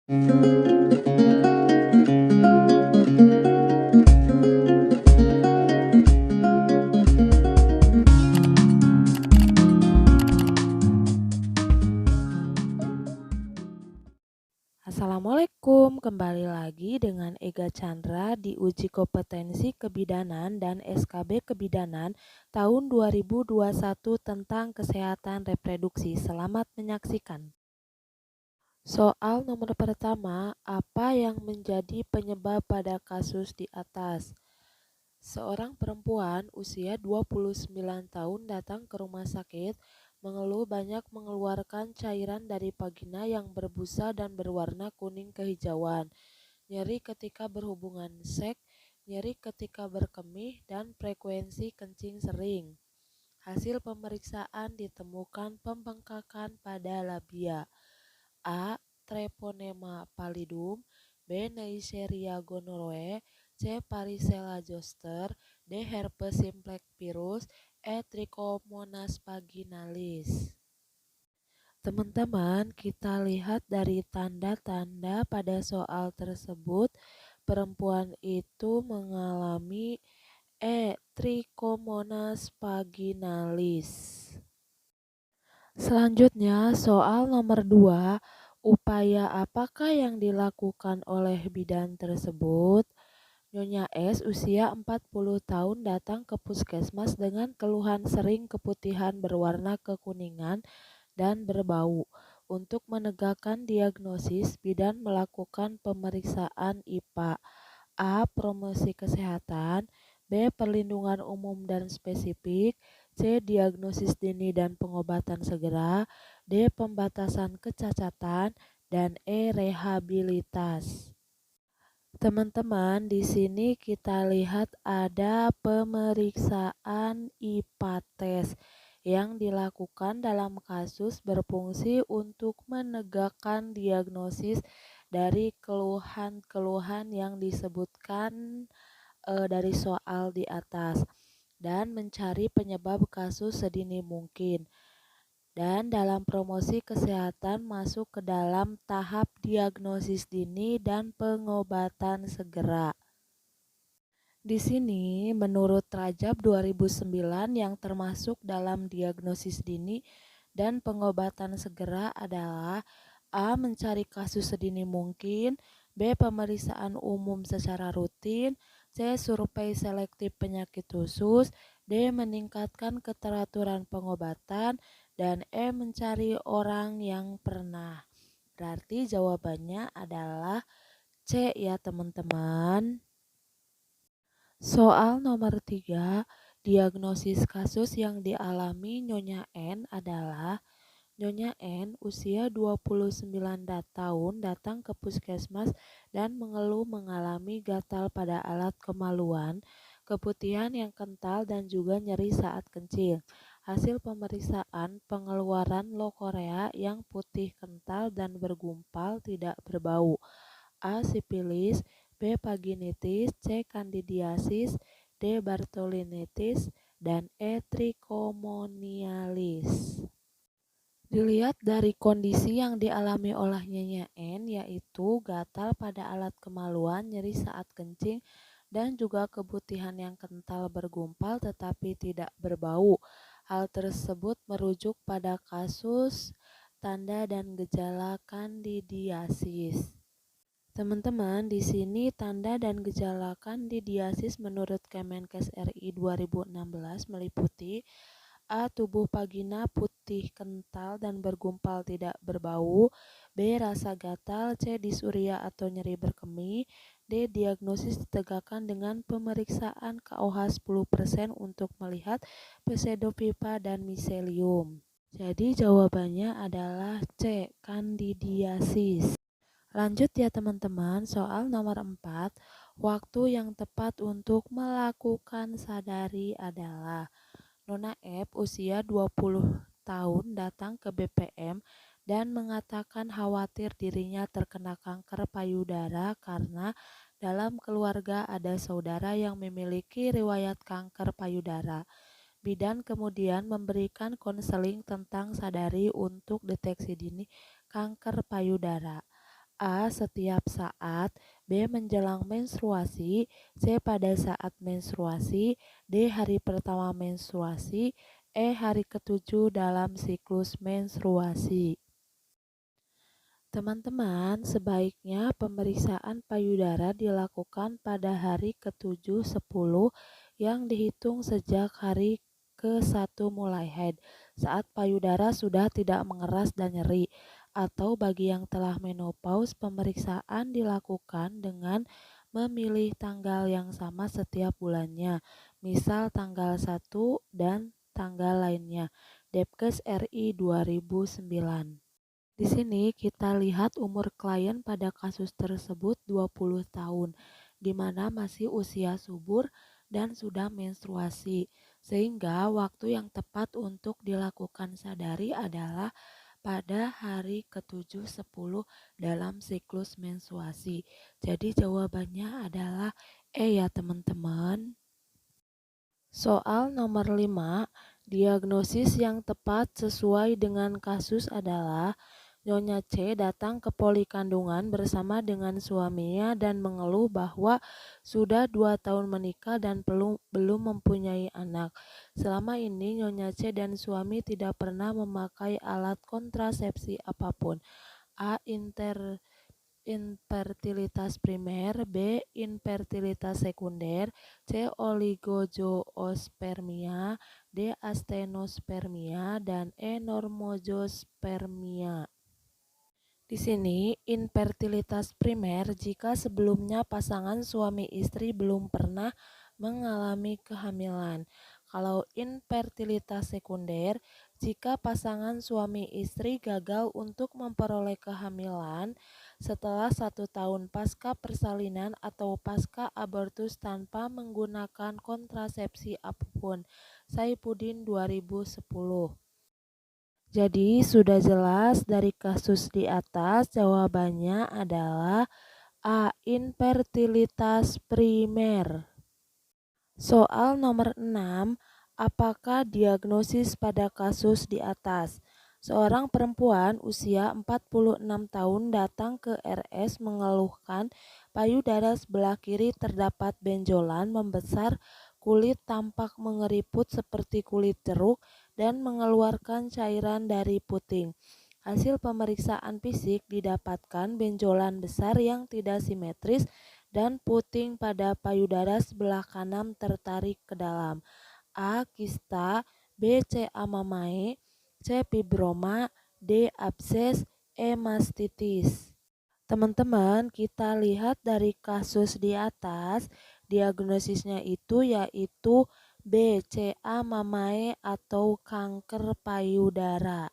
Assalamualaikum, kembali lagi dengan Ega Chandra di Uji Kompetensi Kebidanan dan SKB Kebidanan tahun 2021 tentang kesehatan reproduksi. Selamat menyaksikan. Soal nomor pertama, apa yang menjadi penyebab pada kasus di atas? Seorang perempuan usia 29 tahun datang ke rumah sakit mengeluh banyak mengeluarkan cairan dari vagina yang berbusa dan berwarna kuning kehijauan, nyeri ketika berhubungan seks, nyeri ketika berkemih, dan frekuensi kencing sering. Hasil pemeriksaan ditemukan pembengkakan pada labia. A. Treponema pallidum, B. Neisseria gonorrhoeae, C. Varicella zoster, D. Herpes simplex virus, E. Trichomonas vaginalis. Teman-teman, kita lihat dari tanda-tanda pada soal tersebut, perempuan itu mengalami Trichomonas vaginalis. Selanjutnya, soal nomor 2, upaya apakah yang dilakukan oleh bidan tersebut? Nyonya S usia 40 tahun datang ke puskesmas dengan keluhan sering keputihan berwarna kekuningan dan berbau. Untuk menegakkan diagnosis, bidan melakukan pemeriksaan IPA. A. Promosi kesehatan, B. Perlindungan umum dan spesifik, C. Diagnosis dini dan pengobatan segera, D. Pembatasan kecacatan, dan E. Rehabilitas. Teman-teman, di sini kita lihat ada pemeriksaan IPA tes yang dilakukan dalam kasus berfungsi untuk menegakkan diagnosis dari keluhan-keluhan yang disebutkan dari soal di atas dan mencari penyebab kasus sedini mungkin. Dan dalam promosi kesehatan masuk ke dalam tahap diagnosis dini dan pengobatan segera. Di sini, menurut Rajab 2009 yang termasuk dalam diagnosis dini dan pengobatan segera adalah A. Mencari kasus sedini mungkin, B. Pemeriksaan umum secara rutin, C. Survei selektif penyakit khusus, D. Meningkatkan keteraturan pengobatan, dan E. Mencari orang yang pernah. Berarti jawabannya adalah C ya teman-teman. Soal nomor 3, diagnosis kasus yang dialami Nyonya N adalah Nyonya N usia 29 tahun datang ke puskesmas dan mengeluh mengalami gatal pada alat kemaluan, keputihan yang kental dan juga nyeri saat kencing. Hasil pemeriksaan pengeluaran lokorea yang putih kental dan bergumpal tidak berbau. A. Sipilis, B. Vaginitis, C. Candidiasis, D. Bartholinitis, dan E. Trichomonialis. Dilihat dari kondisi yang dialami oleh Nyonya N, yaitu gatal pada alat kemaluan, nyeri saat kencing, dan juga keputihan yang kental bergumpal tetapi tidak berbau. Hal tersebut merujuk pada kasus tanda dan gejala kandidiasis. Teman-teman, di sini tanda dan gejala kandidiasis menurut Kemenkes RI 2016 meliputi A. Tubuh vagina putih kental dan bergumpal tidak berbau, B. Rasa gatal, C. Disuria atau nyeri berkemih, D. Diagnosis ditegakkan dengan pemeriksaan KOH 10% untuk melihat pseudopipa dan miselium. Jadi jawabannya adalah C. Kandidiasis. Lanjut ya teman-teman, soal nomor 4, waktu yang tepat untuk melakukan sadari adalah Nona F usia 20 tahun datang ke BPM dan mengatakan khawatir dirinya terkena kanker payudara karena dalam keluarga ada saudara yang memiliki riwayat kanker payudara. Bidan kemudian memberikan konseling tentang sadari untuk deteksi dini kanker payudara. A. Setiap saat. B. Menjelang menstruasi. C. Pada saat menstruasi. D. Hari pertama menstruasi. E. Hari ketujuh dalam siklus menstruasi. Teman-teman, sebaiknya pemeriksaan payudara dilakukan pada hari ke-7, 10 yang dihitung sejak hari ke-1 mulai haid, saat payudara sudah tidak mengeras dan nyeri. Atau bagi yang telah menopause, pemeriksaan dilakukan dengan memilih tanggal yang sama setiap bulannya, misal tanggal 1 dan tanggal lainnya. Depkes RI 2009. Di sini kita lihat umur klien pada kasus tersebut 20 tahun, di mana masih usia subur dan sudah menstruasi, sehingga waktu yang tepat untuk dilakukan sadari adalah pada hari ke-7, 10 dalam siklus menstruasi. Jadi jawabannya adalah E ya teman-teman. Soal nomor 5, diagnosis yang tepat sesuai dengan kasus adalah Nyonya C datang ke poli kandungan bersama dengan suaminya dan mengeluh bahwa sudah 2 tahun menikah dan belum mempunyai anak. Selama ini Nyonya C dan suami tidak pernah memakai alat kontrasepsi apapun. A. Infertilitas primer. B. Infertilitas sekunder. C. Oligozoospermia. D. Astenospermia. Dan E. Normozospermia. Di sini, infertilitas primer jika sebelumnya pasangan suami istri belum pernah mengalami kehamilan. Kalau infertilitas sekunder, jika pasangan suami istri gagal untuk memperoleh kehamilan setelah 1 tahun pasca persalinan atau pasca abortus tanpa menggunakan kontrasepsi apapun. Saifuddin 2010. Jadi sudah jelas dari kasus di atas jawabannya adalah A. Infertilitas primer. Soal nomor 6, apakah diagnosis pada kasus di atas? Seorang perempuan usia 46 tahun datang ke RS mengeluhkan payudara sebelah kiri terdapat benjolan membesar, kulit tampak mengeriput seperti kulit jeruk, dan mengeluarkan cairan dari puting. Hasil pemeriksaan fisik didapatkan benjolan besar yang tidak simetris dan puting pada payudara sebelah kanan tertarik ke dalam. A. Kista. B. CA mamae. C. Fibroma. D. Abses. E. Mastitis. Teman-teman, kita lihat dari kasus di atas, diagnosisnya itu yaitu B. CA mamae atau kanker payudara.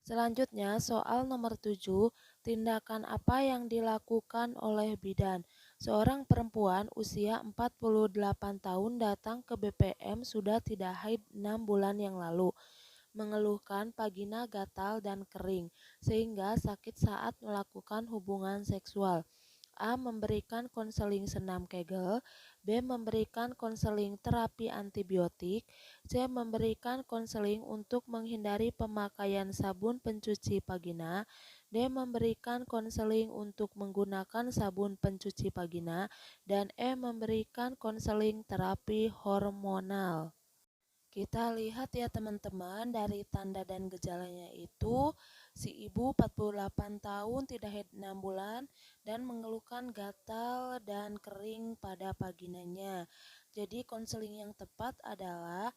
Selanjutnya, soal nomor 7, tindakan apa yang dilakukan oleh bidan? Seorang perempuan usia 48 tahun datang ke BPM sudah tidak haid 6 bulan yang lalu, mengeluhkan vagina gatal dan kering, sehingga sakit saat melakukan hubungan seksual. A. Memberikan konseling senam Kegel. B. Memberikan konseling terapi antibiotik. C. Memberikan konseling untuk menghindari pemakaian sabun pencuci vagina. D. Memberikan konseling untuk menggunakan sabun pencuci vagina. Dan E. Memberikan konseling terapi hormonal. Kita lihat ya teman-teman, dari tanda dan gejalanya itu si ibu 48 tahun tidak haid 6 bulan dan mengeluhkan gatal dan kering pada vaginanya. Jadi konseling yang tepat adalah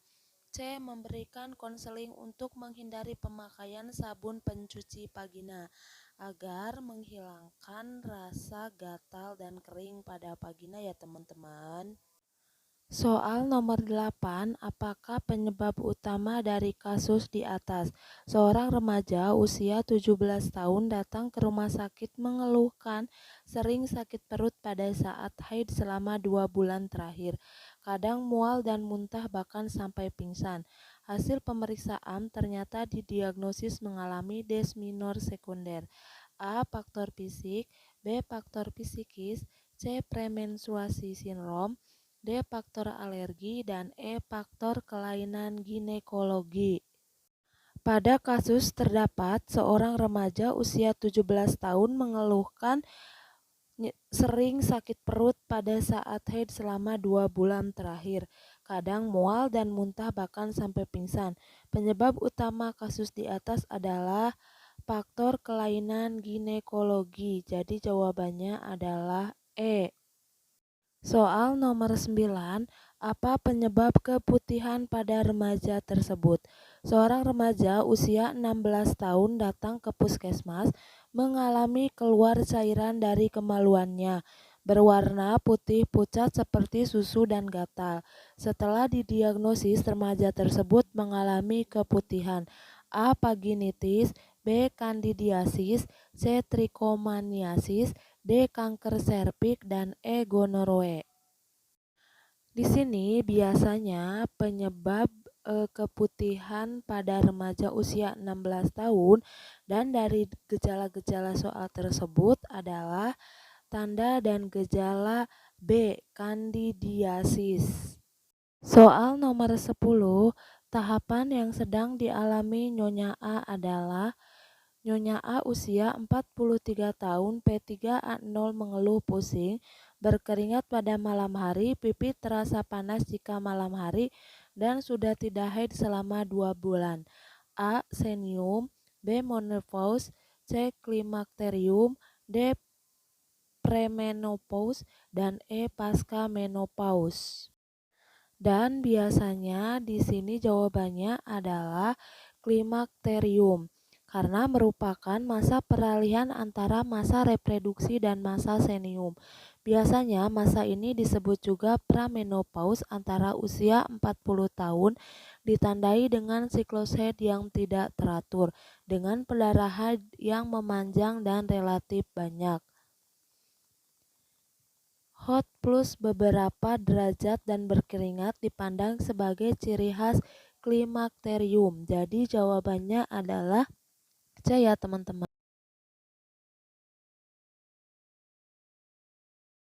C. Memberikan konseling untuk menghindari pemakaian sabun pencuci vagina agar menghilangkan rasa gatal dan kering pada vagina ya teman-teman. Soal nomor 8, apakah penyebab utama dari kasus di atas? Seorang remaja usia 17 tahun datang ke rumah sakit mengeluhkan sering sakit perut pada saat haid selama 2 bulan terakhir. Kadang mual dan muntah bahkan sampai pingsan. Hasil pemeriksaan ternyata didiagnosis mengalami des minor sekunder. A. Faktor fisik. B. Faktor psikis. C. Premenstruasi sindrom. D. Faktor alergi. Dan E. Faktor kelainan ginekologi. Pada kasus terdapat seorang remaja usia 17 tahun mengeluhkan sering sakit perut pada saat haid selama 2 bulan terakhir, kadang mual dan muntah bahkan sampai pingsan. Penyebab utama kasus di atas adalah faktor kelainan ginekologi. Jadi jawabannya adalah E. Soal nomor 9, apa penyebab keputihan pada remaja tersebut? Seorang remaja usia 16 tahun datang ke puskesmas mengalami keluar cairan dari kemaluannya, berwarna putih pucat seperti susu dan gatal. Setelah didiagnosis, remaja tersebut mengalami keputihan. A. Vaginitis, B. Kandidiasis, C. Trichomoniasis, D. Kanker serviks, dan E. Gonorrhoea. Di sini biasanya penyebab keputihan pada remaja usia 16 tahun dan dari gejala-gejala soal tersebut adalah tanda dan gejala B. Kandidiasis. Soal nomor 10, tahapan yang sedang dialami Nyonya A adalah Nyonya A usia 43 tahun, P3A0 mengeluh pusing, berkeringat pada malam hari, pipi terasa panas jika malam hari, dan sudah tidak haid selama 2 bulan. A. Senium, B. Menopause, C. Klimakterium, D. Premenopause, dan E. Pasca menopause. Dan biasanya di sini jawabannya adalah klimakterium karena merupakan masa peralihan antara masa reproduksi dan masa senium. Biasanya masa ini disebut juga pramenopause antara usia 40 tahun ditandai dengan siklus haid yang tidak teratur dengan pendarahan yang memanjang dan relatif banyak. Hot plus beberapa derajat dan berkeringat dipandang sebagai ciri khas klimakterium. Jadi jawabannya adalah C ya teman-teman.